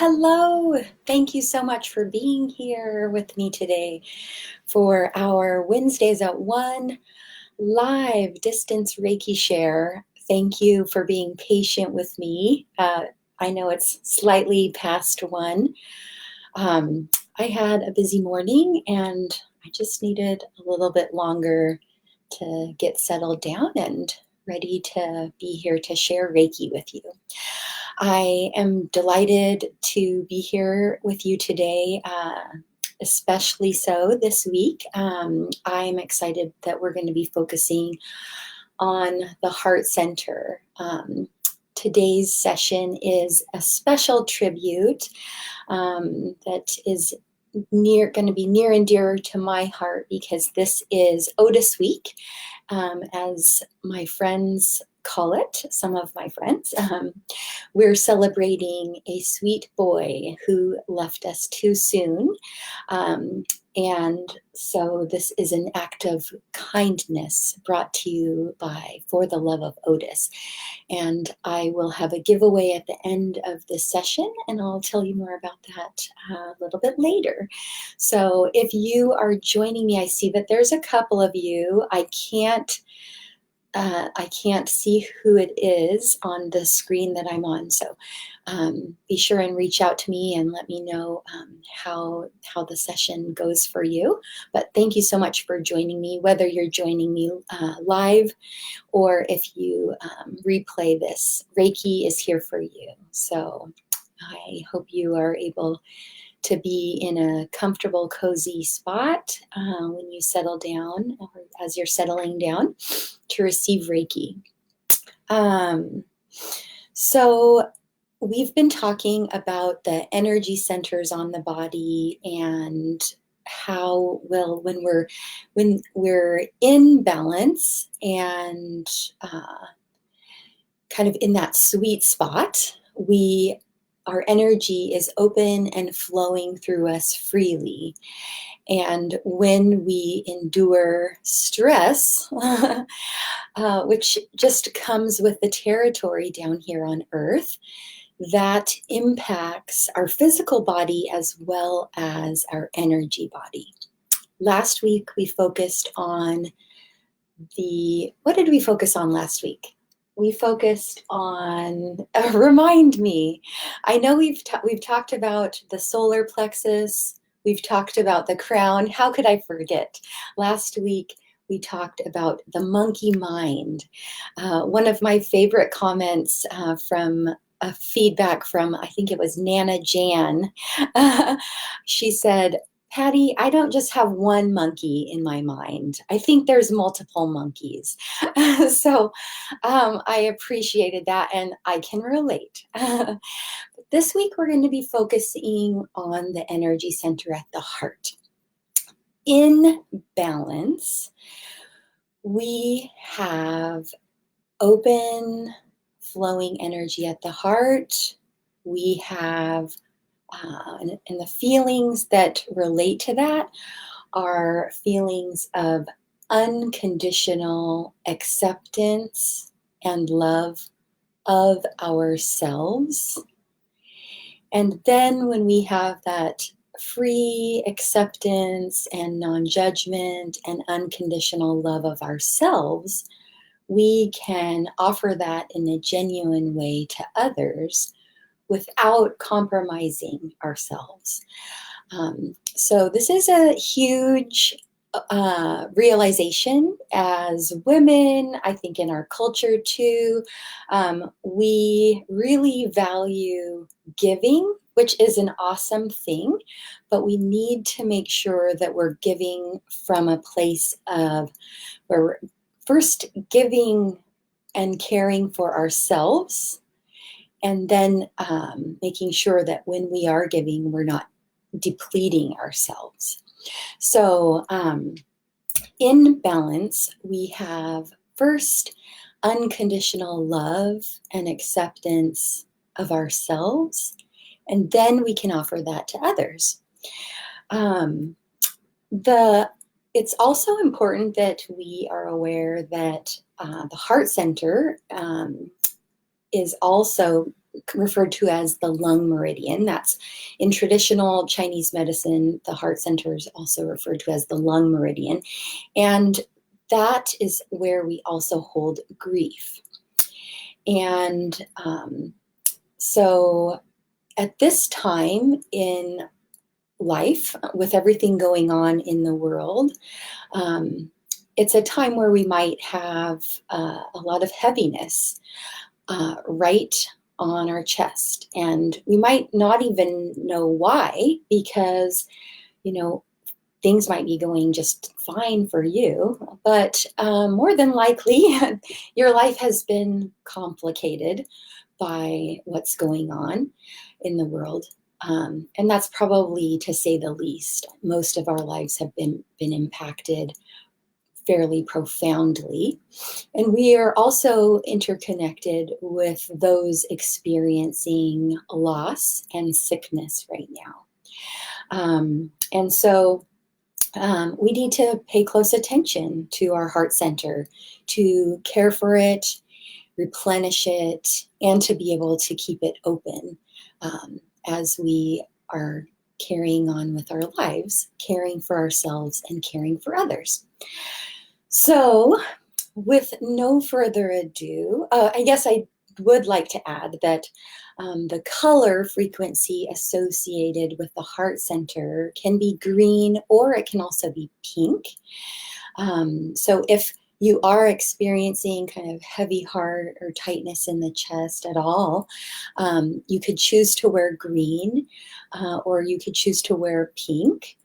Hello. Thank you so much for being here with me today for our Wednesdays at 1 live distance Reiki share. Thank you for being patient with me. I know it's slightly past 1. I had a busy morning and I just needed a little bit longer to get settled down and ready to be here to share Reiki with you. I am delighted to be here with you today, especially so this week. I'm excited that we're going to be focusing on the heart center. Today's session is a special tribute that is going to be near and dear to my heart because this is Otis Week, as my friends call it, some of my friends. We're celebrating a sweet boy who left us too soon. And so this is an act of kindness brought to you by For the Love of Otis. And I will have a giveaway at the end of this session, and I'll tell you more about that a little bit later. So if you are joining me, I see that there's a couple of you. I can't see who it is on the screen that I'm on. So be sure and reach out to me and let me know how the session goes for you. But thank you so much for joining me, whether you're joining me live or if you replay this. Reiki is here for you. So I hope you are able to be in a comfortable, cozy spot when you settle down or as you're settling down to receive Reiki. So we've been talking about the energy centers on the body and how, well, when we're in balance and kind of in that sweet spot, our energy is open and flowing through us freely. And when we endure stress, which just comes with the territory down here on Earth, that impacts our physical body as well as our energy body. Last week, we focused on what did we focus on last week? We focused on, remind me, I know we've talked about the solar plexus, we've talked about the crown. How could I forget? Last week, we talked about the monkey mind. One of my favorite comments from a feedback from, I think it was Nana Jan, she said, Patty, I don't just have one monkey in my mind. I think there's multiple monkeys. So I appreciated that and I can relate. This week, we're going to be focusing on the energy center at the heart. In balance, we have open, flowing energy at the heart. We have and the feelings that relate to that are feelings of unconditional acceptance and love of ourselves. And then when we have that free acceptance and non-judgment and unconditional love of ourselves, we can offer that in a genuine way to others without compromising ourselves. So this is a huge realization as women, I think in our culture too. We really value giving, which is an awesome thing, but we need to make sure that we're giving from a place of where we're first giving and caring for ourselves, and then making sure that when we are giving, we're not depleting ourselves. So in balance, we have first unconditional love and acceptance of ourselves, and then we can offer that to others. It's also important that we are aware that the heart center is also referred to as the lung meridian. That's in traditional Chinese medicine, the heart center is also referred to as the lung meridian. And that is where we also hold grief. And so at this time in life, with everything going on in the world, it's a time where we might have a lot of heaviness right on our chest. And we might not even know why, because, things might be going just fine for you, but more than likely, your life has been complicated by what's going on in the world. And that's probably, to say the least. Most of our lives have been impacted fairly profoundly. And we are also interconnected with those experiencing loss and sickness right now. And so we need to pay close attention to our heart center, to care for it, replenish it, and to be able to keep it open as we are carrying on with our lives, caring for ourselves and caring for others. So, with no further ado, I guess I would like to add that the color frequency associated with the heart center can be green, or it can also be pink. So if you are experiencing kind of heavy heart or tightness in the chest at all, you could choose to wear green, or you could choose to wear pink.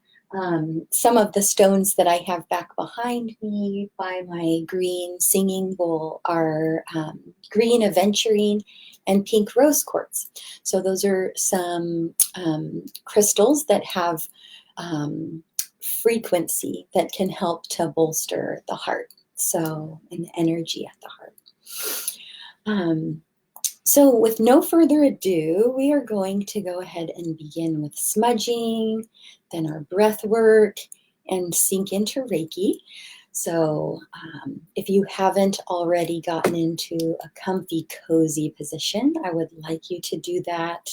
Some of the stones that I have back behind me by my green singing bowl are green aventurine and pink rose quartz. So those are some crystals that have frequency that can help to bolster the heart. So, an energy at the heart. So with no further ado, we are going to go ahead and begin with smudging, then our breath work, and sink into Reiki. So if you haven't already gotten into a comfy, cozy position, I would like you to do that.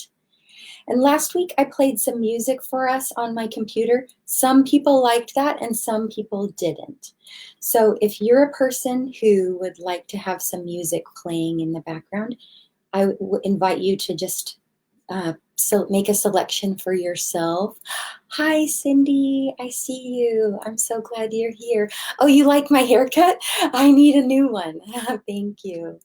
And last week I played some music for us on my computer. Some people liked that and some people didn't. So if you're a person who would like to have some music playing in the background, I would invite you to just make a selection for yourself. Hi, Cindy. I see you. I'm so glad you're here. Oh, you like my haircut? I need a new one. Thank you.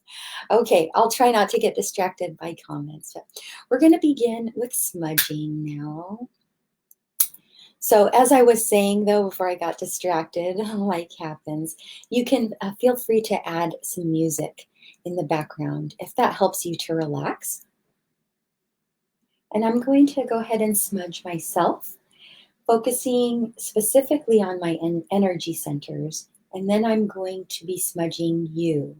Okay, I'll try not to get distracted by comments. But we're going to begin with smudging now. So as I was saying, though, before I got distracted, like happens, you can feel free to add some music in the background if that helps you to relax. And I'm going to go ahead and smudge myself, focusing specifically on my energy centers, and then I'm going to be smudging you.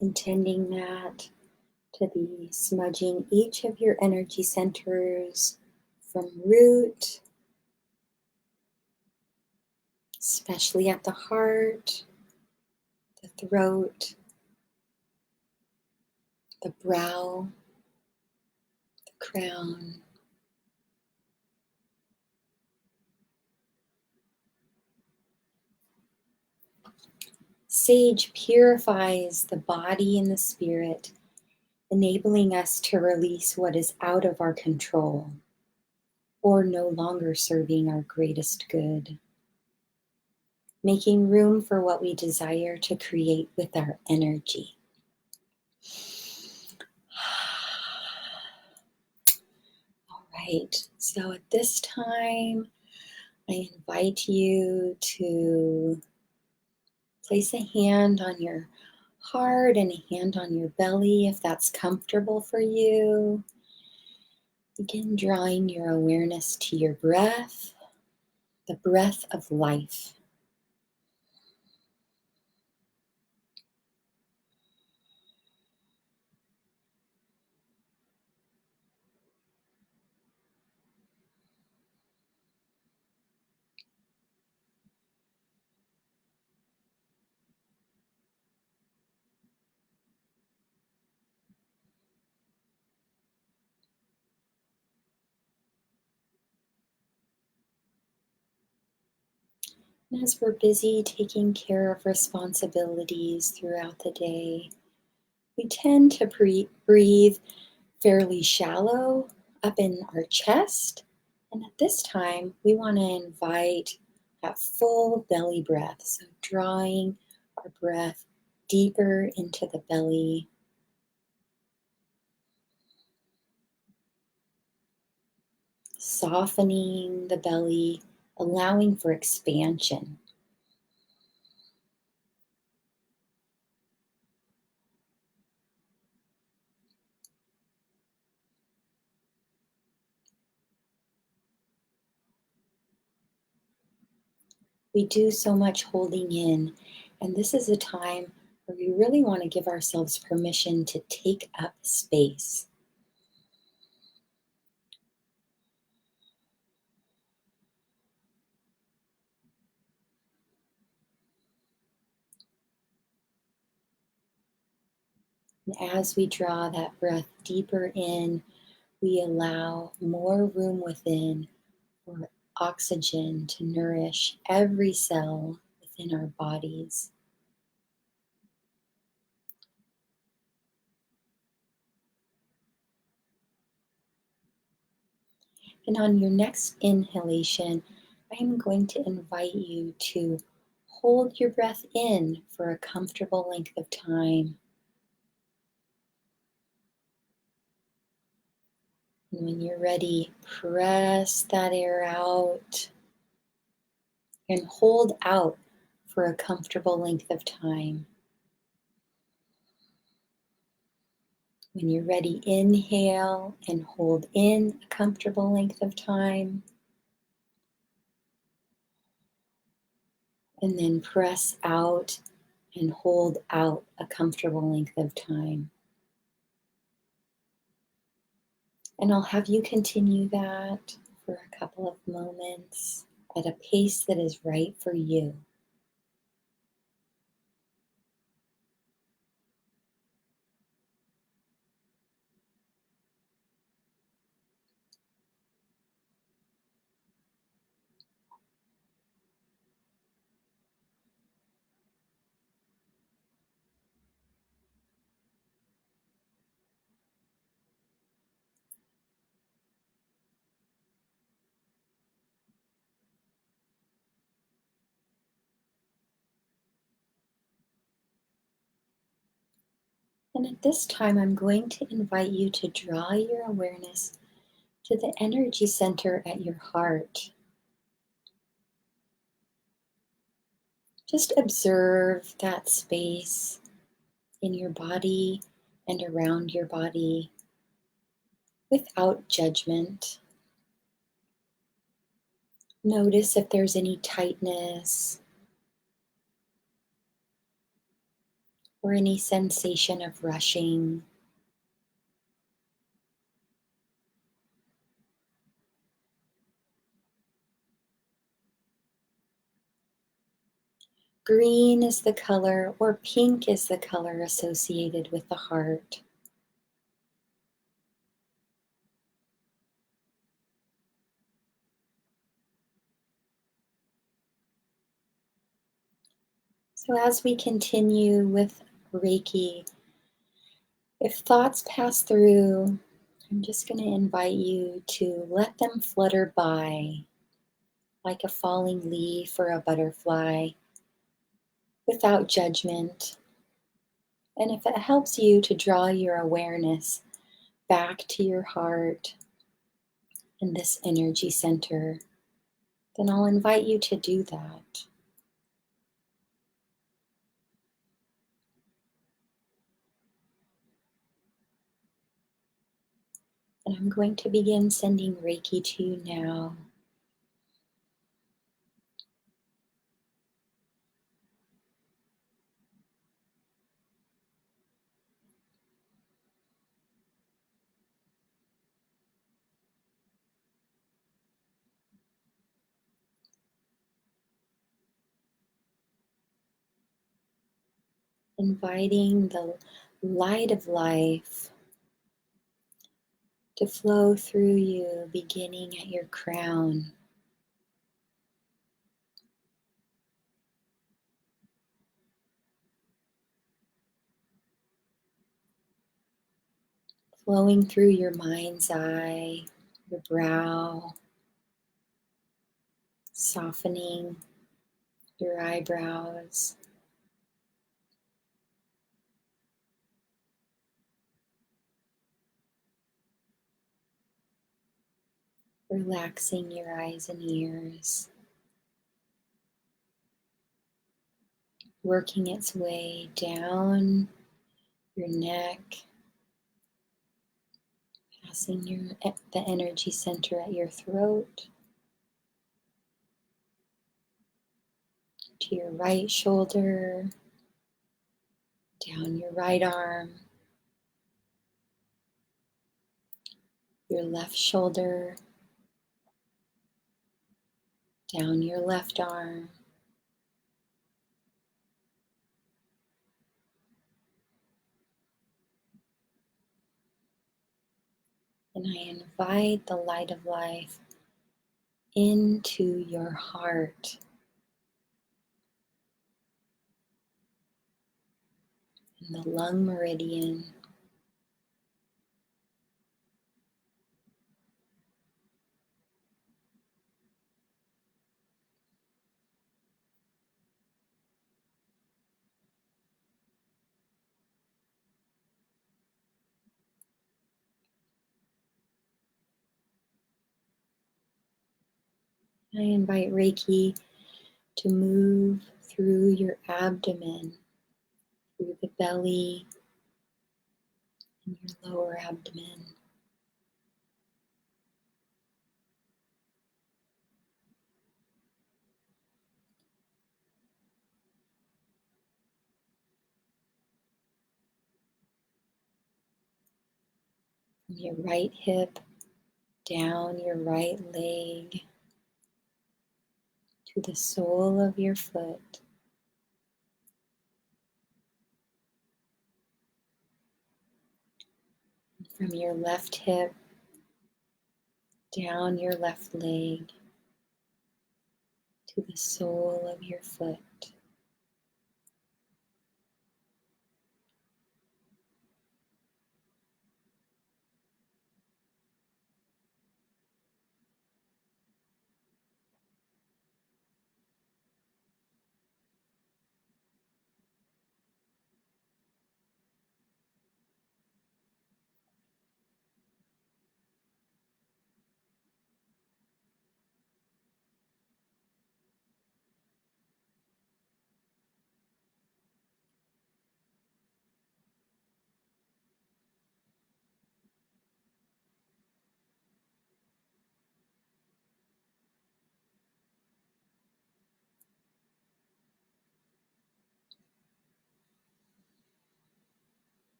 Intending that to be smudging each of your energy centers from root, especially at the heart, the throat, the brow, the crown. Sage purifies the body and the spirit, enabling us to release what is out of our control or no longer serving our greatest good, making room for what we desire to create with our energy. All Right. So at this time, I invite you to place a hand on your heart and a hand on your belly if that's comfortable for you. Begin drawing your awareness to your breath, the breath of life. And as we're busy taking care of responsibilities throughout the day, we tend to breathe fairly shallow up in our chest. And at this time, we want to invite that full belly breath. So drawing our breath deeper into the belly, softening the belly, allowing for expansion. We do so much holding in, and this is a time where we really want to give ourselves permission to take up space. And as we draw that breath deeper in, we allow more room within for oxygen to nourish every cell within our bodies. And on your next inhalation, I am going to invite you to hold your breath in for a comfortable length of time. And when you're ready, press that air out and hold out for a comfortable length of time. When you're ready, inhale and hold in a comfortable length of time. And then press out and hold out a comfortable length of time. And I'll have you continue that for a couple of moments at a pace that is right for you. And at this time, I'm going to invite you to draw your awareness to the energy center at your heart. Just observe that space in your body and around your body without judgment. Notice if there's any tightness or any sensation of rushing. Green is the color, or pink is the color associated with the heart. So, as we continue with Reiki, if thoughts pass through, I'm just going to invite you to let them flutter by like a falling leaf or a butterfly without judgment. And if it helps you to draw your awareness back to your heart, in this energy center, then I'll invite you to do that. And I'm going to begin sending Reiki to you now. Inviting the light of life to flow through you, beginning at your crown, flowing through your mind's eye, your brow, softening your eyebrows, relaxing your eyes and ears, working its way down your neck, passing the energy center at your throat, to your right shoulder, down your right arm, your left shoulder, down your left arm, and I invite the light of life into your heart, in the lung meridian. I invite Reiki to move through your abdomen, through the belly and your lower abdomen, from your right hip down your right leg to the sole of your foot. From your left hip down your left leg to the sole of your foot.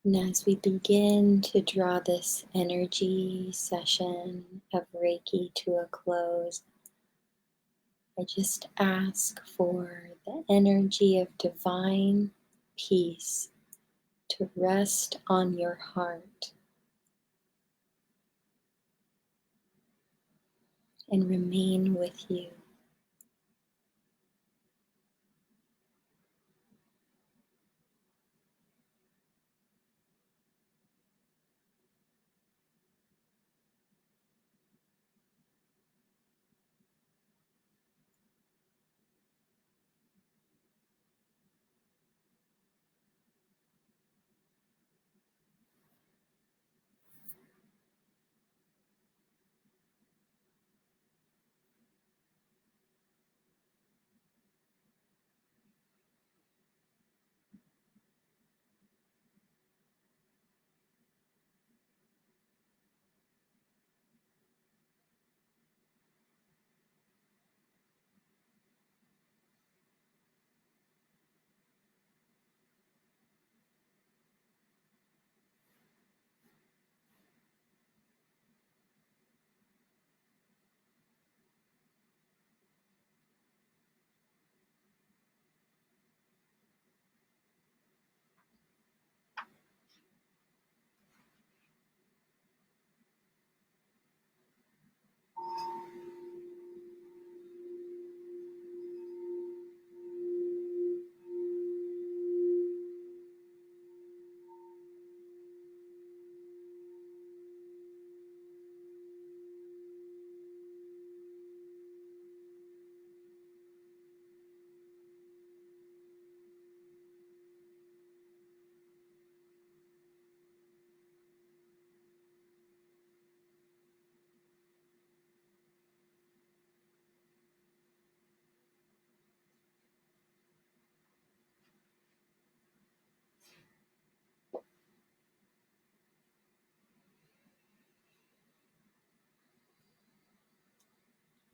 And as we begin to draw this energy session of Reiki to a close, I just ask for the energy of divine peace to rest on your heart and remain with you.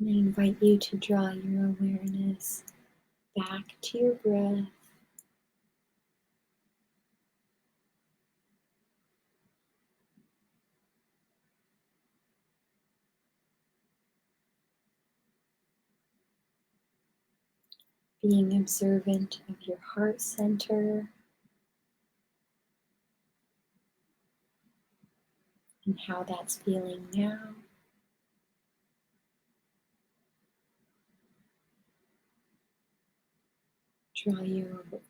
And I invite you to draw your awareness back to your breath. Being observant of your heart center and how that's feeling now. Draw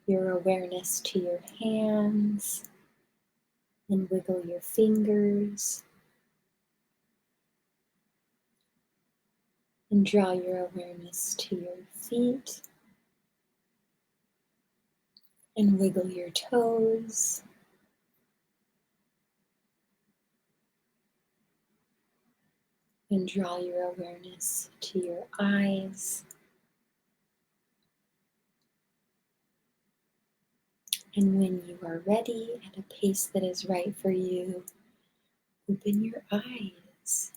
your awareness to your hands and wiggle your fingers. And draw your awareness to your feet and wiggle your toes. And draw your awareness to your eyes. And when you are ready at a pace that is right for you, open your eyes.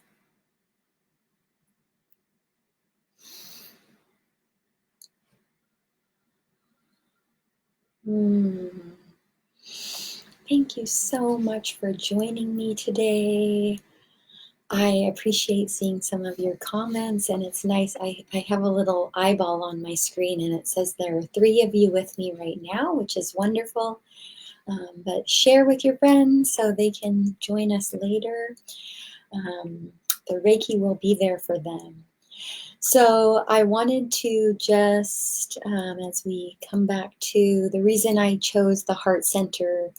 Thank you so much for joining me today. I appreciate seeing some of your comments, and it's nice. I have a little eyeball on my screen, and it says there are 3 of you with me right now, which is wonderful. But share with your friends so they can join us later. The Reiki will be there for them. So I wanted to just, as we come back to the reason I chose the Heart Center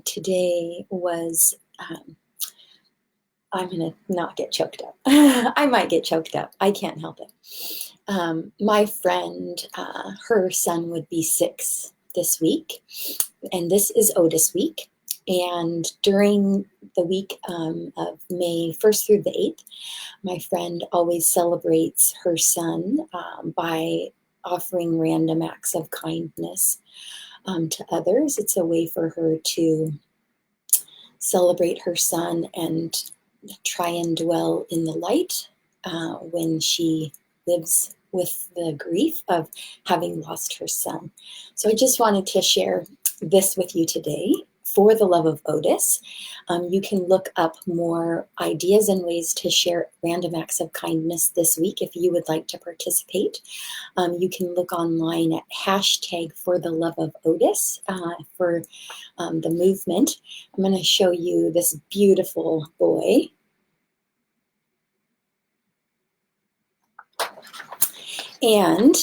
today was I'm going to not get choked up. I might get choked up. I can't help it. My friend, her son would be 6 this week, and this is Otis week. And during the week of May 1st through the 8th, my friend always celebrates her son by offering random acts of kindness to others. It's a way for her to celebrate her son and try and dwell in the light when she lives with the grief of having lost her son. So I just wanted to share this with you today For the Love of Otis. You can look up more ideas and ways to share random acts of kindness this week if you would like to participate. You can look online at hashtag For the Love of Otis for the movement. I'm going to show you this beautiful boy. And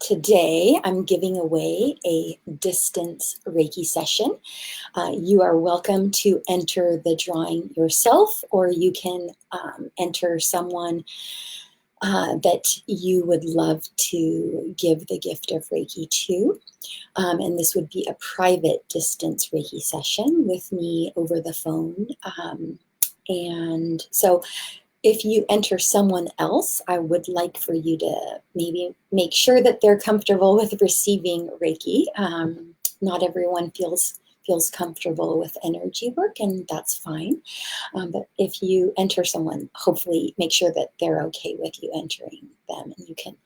today I'm giving away a distance Reiki session. You are welcome to enter the drawing yourself, or you can enter someone that you would love to give the gift of Reiki to. And this would be a private distance Reiki session with me over the phone. And so if you enter someone else, I would like for you to maybe make sure that they're comfortable with receiving Reiki. Not everyone feels comfortable with energy work, and that's fine. But if you enter someone, hopefully make sure that they're okay with you entering them. And you can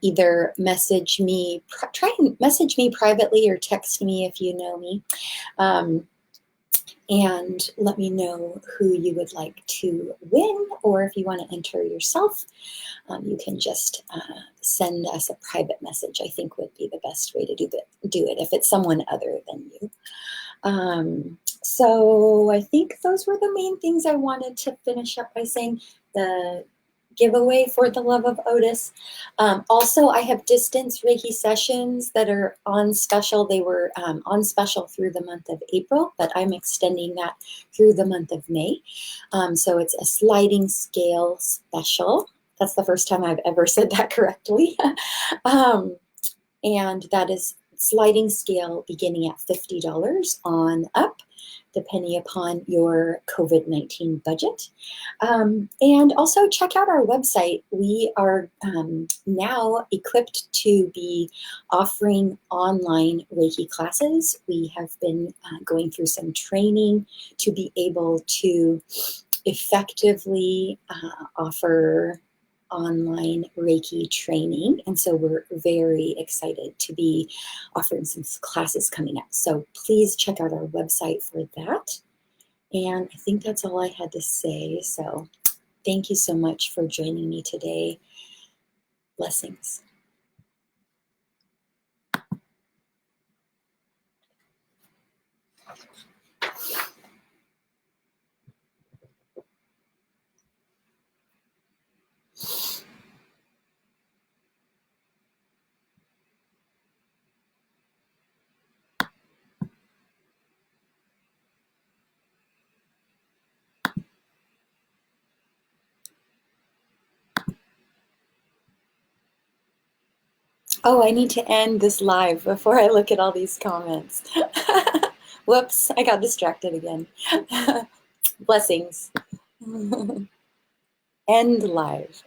either message me, try and message me privately, or text me if you know me. And let me know who you would like to win, or if you want to enter yourself, you can just send us a private message, I think would be the best way to do it if it's someone other than you. So I think those were the main things I wanted to finish up by saying. The giveaway for the Love of Otis. Also, I have distance Reiki sessions that are on special. They were on special through the month of April, but I'm extending that through the month of May. So it's a sliding scale special. That's the first time I've ever said that correctly. And that is sliding scale beginning at $50 on up, depending upon your COVID-19 budget. And also check out our website. We are now equipped to be offering online Reiki classes. We have been going through some training to be able to effectively offer online Reiki training. And so we're very excited to be offering some classes coming up. So please check out our website for that. And I think that's all I had to say. So thank you so much for joining me today. Blessings. Oh, I need to end this live before I look at all these comments. Whoops, I got distracted again. Blessings. End live.